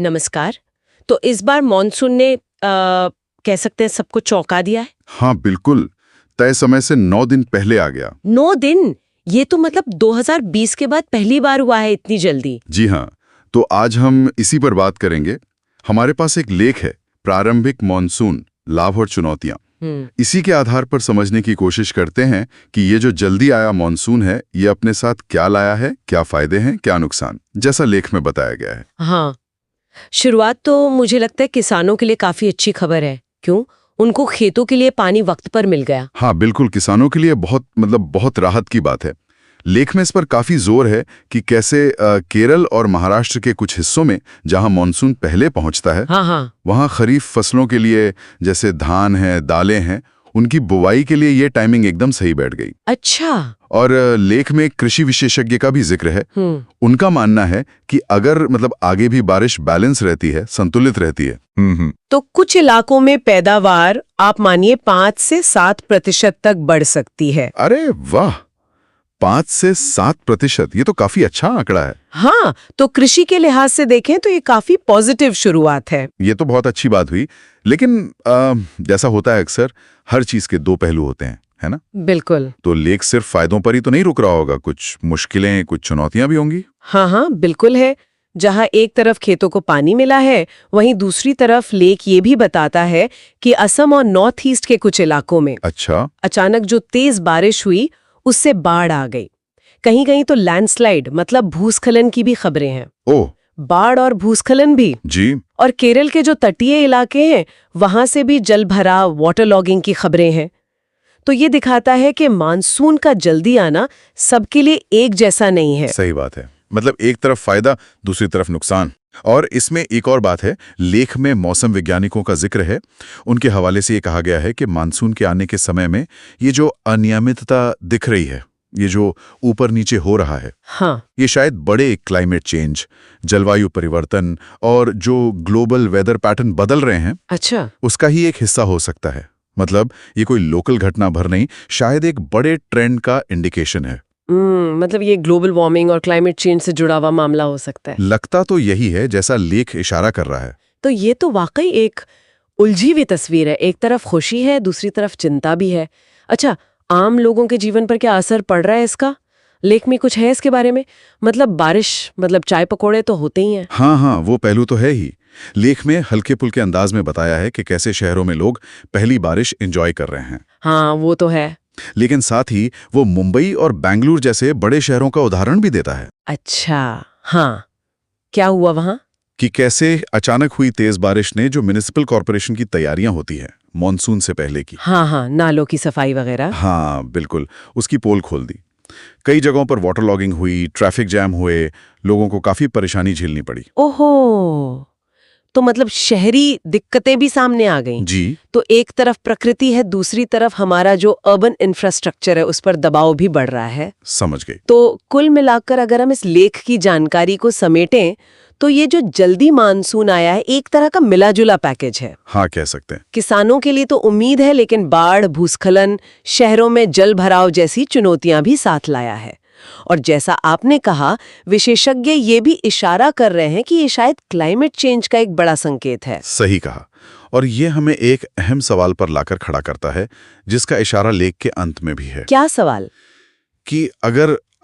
नमस्कार। तो इस बार मॉनसून ने कह सकते हैं सबको चौंका दिया है। हाँ बिल्कुल, तय समय से 9 दिन पहले आ गया। 9 दिन? ये तो मतलब 2020 के बाद पहली बार हुआ है इतनी जल्दी। जी हाँ, तो आज हम इसी पर बात करेंगे। हमारे पास एक लेख है, प्रारंभिक मॉनसून, लाभ और चुनौतियां। इसी के आधार पर समझने की कोशिश करते हैं कि ये जो जल्दी आया मॉनसून है, ये अपने साथ क्या लाया है, क्या फायदे हैं, क्या नुकसान, जैसा लेख में बताया गया है। हाँ, शुरुआत तो मुझे लगता है किसानों के लिए काफी अच्छी खबर है। क्यों? उनको खेतों के लिए पानी वक्त पर मिल गया। हाँ बिल्कुल, किसानों के लिए बहुत राहत की बात है। लेख में इस पर काफी जोर है कि कैसे केरल और महाराष्ट्र के कुछ हिस्सों में जहां मॉनसून पहले पहुंचता है, हाँ, वहां खरीफ फसलों के लिए, जैसे धान है, दालें हैं, उनकी बुवाई के लिए ये टाइमिंग एकदम सही बैठ गई। अच्छा। और लेख में कृषि विशेषज्ञ का भी जिक्र है। उनका मानना है कि अगर आगे भी बारिश बैलेंस रहती है, संतुलित रहती है, तो कुछ इलाकों में पैदावार आप मानिए 5 से 7% तक बढ़ सकती है। अरे वाह, 5 से 7%, ये तो काफी अच्छा आंकड़ा है। हाँ, तो कृषि के लिहाज से देखें तो ये काफी पॉजिटिव शुरुआत है। ये तो बहुत अच्छी बात हुई, लेकिन जैसा होता है अक्सर, हर चीज के 2 पहलू होते हैं, है ना? बिल्कुल। तो लेख सिर्फ फायदों पर ही तो नहीं रुक रहा होगा, कुछ मुश्किलें, कुछ चुनौतियां भी होंगी। हाँ, बिल्कुल है। जहाँ एक तरफ खेतों को पानी मिला है, वहीं दूसरी तरफ लेख ये भी बताता है कि असम और नॉर्थ ईस्ट के कुछ इलाकों में अच्छा, अचानक जो तेज बारिश हुई, उससे बाढ़ आ गई। कहीं-कहीं तो लैंडस्लाइड मतलब भूस्खलन की भी खबरें हैं। ओह, बाढ़ और भूस्खलन भी। जी। और केरल के जो तटीय इलाके हैं, वहां से भी जल भराव, वाटर लॉगिंग की खबरें हैं। तो ये दिखाता है कि मानसून का जल्दी आना सबके लिए एक जैसा नहीं है। सही बात है, एक तरफ फायदा, दूसरी तरफ नुकसान। और इसमें एक और बात है, लेख में मौसम वैज्ञानिकों का जिक्र है। उनके हवाले से ये कहा गया है कि मानसून के आने के समय में ये जो अनियमितता दिख रही है, ये जो ऊपर नीचे हो रहा है, हाँ, ये शायद बड़े क्लाइमेट चेंज, जलवायु परिवर्तन और जो ग्लोबल वेदर पैटर्न बदल रहे हैं, अच्छा, उसका ही एक हिस्सा हो सकता है। ये कोई लोकल घटना भर नहीं, शायद एक बड़े ट्रेंड का इंडिकेशन है। मतलब ये ग्लोबल वार्मिंग और क्लाइमेट चेंज से जुड़ा हुआ मामला हो सकता है। लगता तो यही है, जैसा लेख इशारा कर रहा है। तो ये तो वाकई एक उलझी हुई तस्वीर है। एक तरफ खुशी है, दूसरी तरफ चिंता भी है। अच्छा, आम लोगों के जीवन पर क्या असर पड़ रहा है इसका? लेख में कुछ है इसके बारे में? बारिश, चाय पकौड़े तो होते ही हैं। हाँ, वो पहलू तो है ही। लेख में हल्के पुल्के अंदाज में बताया है कि कैसे शहरों में लोग पहली बारिश एंजॉय कर रहे हैं। हाँ, वो तो है। लेकिन साथ ही वो मुंबई और बेंगलुरु जैसे बड़े शहरों का उदाहरण भी देता है। अच्छा, हाँ, क्या हुआ वहां? कि कैसे अचानक हुई तेज बारिश ने जो म्युनिसिपल कॉर्पोरेशन की तैयारियां होती है मॉनसून से पहले की, हाँ, नालों की सफाई वगैरह। हाँ बिल्कुल, उसकी पोल खोल दी। कई जगहों पर वाटर लॉगिंग हुई, ट्रैफिक जैम हुए, लोगों को काफी परेशानी झेलनी पड़ी। ओहो, तो शहरी दिक्कतें भी सामने आ गईं। जी, तो एक तरफ प्रकृति है, दूसरी तरफ हमारा जो अर्बन इंफ्रास्ट्रक्चर है उस पर दबाव भी बढ़ रहा है। समझ गई। तो कुल मिलाकर अगर हम इस लेख की जानकारी को समेटें तो ये जो जल्दी मानसून आया है एक तरह का मिला-जुला पैकेज है। हाँ, कह सकते हैं। किसानों के लिए तो उम्मीद है, लेकिन बाढ़, भूस्खलन, शहरों में जल भराव जैसी चुनौतियां भी साथ लाया है। और जैसा आपने कहा, विशेषज्ञ ये भी इशारा कर रहे हैं कि ये शायद क्लाइमेट चेंज का एक बड़ा संकेत है। सही कहा। और ये हमें एक अहम सवाल पर लाकर खड़ा करता है, जिसका इशारा लेख के अंत में भी है। क्या सवाल? कि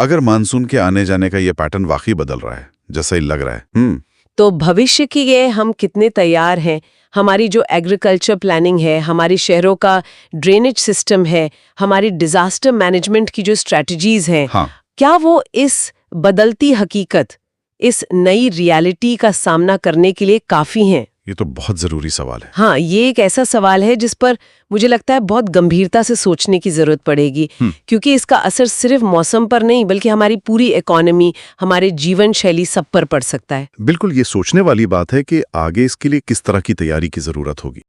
अगर मानसून के आने जाने का ये पैटर्न वाकई बदल रहा है, जैसा ही लग रहा है, तो भविष्य के लिए हम कितने तैयार हैं? हमारी जो एग्रीकल्चर प्लानिंग है, हमारी शहरों का ड्रेनेज सिस्टम है, हमारी डिजास्टर मैनेजमेंट की जो स्ट्रैटेजीज हैं, हाँ, क्या वो इस बदलती हकीकत, इस नई रियलिटी का सामना करने के लिए काफी हैं? ये तो बहुत जरूरी सवाल है। हाँ, ये एक ऐसा सवाल है जिस पर मुझे लगता है बहुत गंभीरता से सोचने की जरूरत पड़ेगी, क्योंकि इसका असर सिर्फ मौसम पर नहीं बल्कि हमारी पूरी इकोनॉमी, हमारे जीवन शैली सब पर पड़ सकता है। बिल्कुल, ये सोचने वाली बात है कि आगे इसके लिए किस तरह की तैयारी की जरूरत होगी।